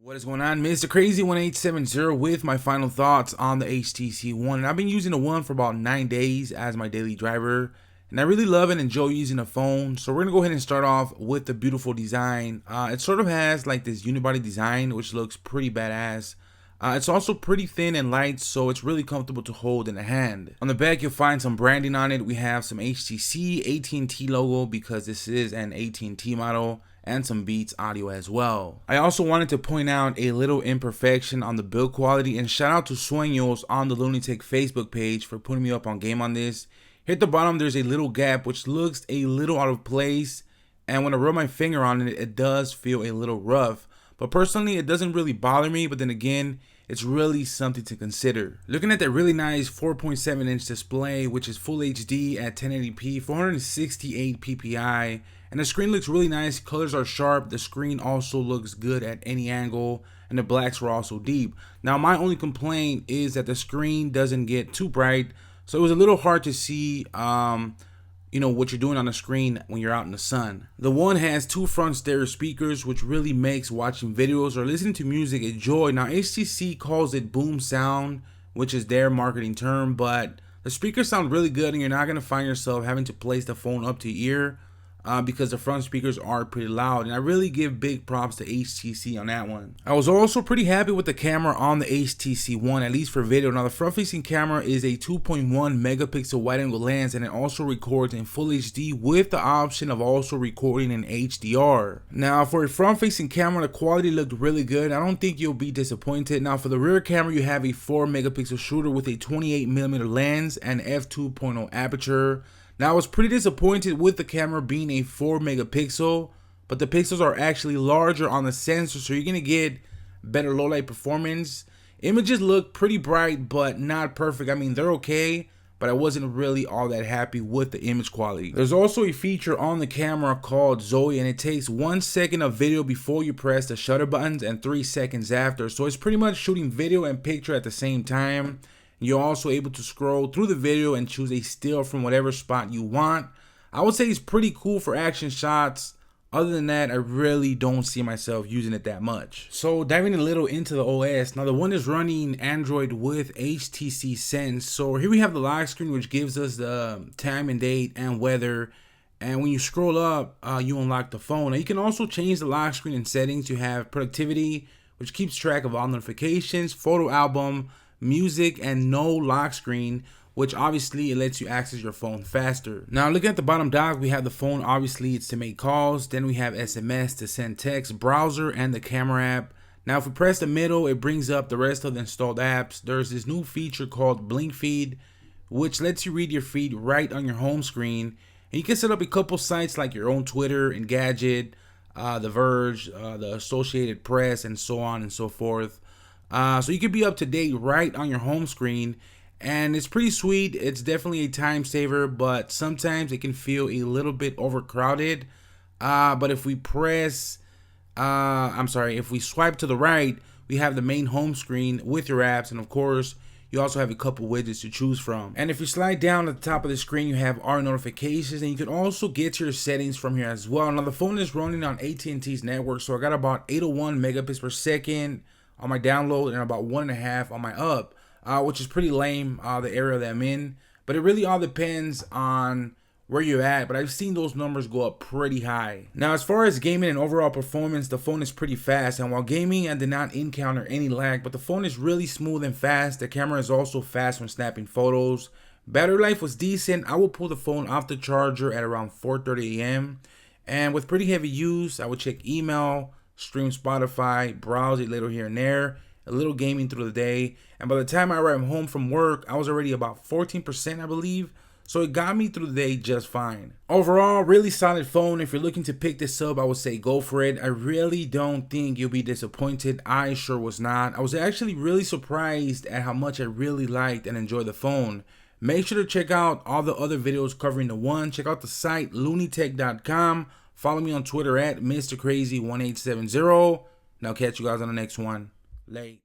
What is going on? Mr. Crazy 1870 with my final thoughts on the HTC One. And I've been using the One for about 9 days as my daily driver, and I really love and enjoy using the phone. So we're gonna go ahead and start off with the beautiful design. It sort of has like this unibody design, which looks pretty badass. It's also pretty thin and light, so it's really comfortable to hold in the hand. On the back, you'll find some branding on it. We have some HTC, AT&T logo because this is an AT&T model, and some Beats audio as well. I also wanted to point out a little imperfection on the build quality, and shout out to Sueños on the Lunatic Facebook page for putting me up on game on this. Here at the bottom, there's a little gap which looks a little out of place, and when I rub my finger on it, it does feel a little rough. But personally, it doesn't really bother me, but then again, it's really something to consider. Looking at that really nice 4.7-inch display, which is Full HD at 1080p, 468 ppi, and the screen looks really nice. Colors are sharp. The screen also looks good at any angle, and the blacks were also deep. Now, my only complaint is that the screen doesn't get too bright, so it was a little hard to see what you're doing on the screen when you're out in the sun. The One has two front stereo speakers, which really makes watching videos or listening to music a joy. Now, HTC calls it boom sound, which is their marketing term, but the speakers sound really good, and you're not going to find yourself having to place the phone up to your ear because the front speakers are pretty loud, and I really give big props to HTC on that one. I was also pretty happy with the camera on the HTC One, at least for video. Now, the front-facing camera is a 2.1 megapixel wide-angle lens, and it also records in Full HD with the option of also recording in HDR. Now, for a front-facing camera, the quality looked really good. I don't think you'll be disappointed. Now, for the rear camera, you have a 4 megapixel shooter with a 28mm lens and f2.0 aperture. Now, I was pretty disappointed with the camera being a 4 megapixel, but the pixels are actually larger on the sensor, so you're going to get better low light performance. Images look pretty bright, but not perfect. I mean, they're okay, but I wasn't really all that happy with the image quality. There's also a feature on the camera called Zoe, and it takes 1 second of video before you press the shutter buttons and 3 seconds after. So it's pretty much shooting video and picture at the same time. You're also able to scroll through the video and choose a still from whatever spot you want. I would say it's pretty cool for action shots. Other than that, I really don't see myself using it that much. So diving a little into the OS. Now, the One is running Android with HTC Sense. So here we have the lock screen, which gives us the time and date and weather. And when you scroll up, you unlock the phone. Now, you can also change the lock screen in settings. You have productivity, which keeps track of all notifications, photo album, music, and no lock screen, which obviously it lets you access your phone faster. Now, looking at the bottom dock, we have the phone. Obviously, it's to make calls. Then we have SMS to send text, browser, and the camera app. Now, if we press the middle, it brings up the rest of the installed apps. There's this new feature called Blink Feed, which lets you read your feed right on your home screen. And you can set up a couple sites like your own Twitter, Engadget, The Verge, the Associated Press, and so on and so forth. So you could be up to date right on your home screen, and it's pretty sweet. It's definitely a time saver, but sometimes it can feel a little bit overcrowded. But if we if we swipe to the right, we have the main home screen with your apps, and of course, you also have a couple widgets to choose from. And if you slide down at the top of the screen, you have our notifications, and you can also get to your settings from here as well. Now, the phone is running on AT&T's network, so I got about 801 megabits per second on my download and about 1.5 on my up, which is pretty lame, the area that I'm in. But it really all depends on where you're at, but I've seen those numbers go up pretty high. Now, as far as gaming and overall performance, the phone is pretty fast, and while gaming, I did not encounter any lag, but the phone is really smooth and fast. The camera is also fast when snapping photos. Battery life was decent. I will pull the phone off the charger at around 4:30 a.m. And with pretty heavy use, I would check email, stream Spotify, browse it little here and there, a little gaming through the day, and by the time I arrived home from work, I was already about 14%, I believe, so it got me through the day just fine. Overall, really solid phone. If you're looking to pick this up, I would say go for it. I really don't think you'll be disappointed. I sure was not. I was actually really surprised at how much I really liked and enjoyed the phone. Make sure to check out all the other videos covering the One. Check out the site lunitech.com. Follow me on Twitter at Mr. Crazy 1870. Now catch you guys on the next one. Late.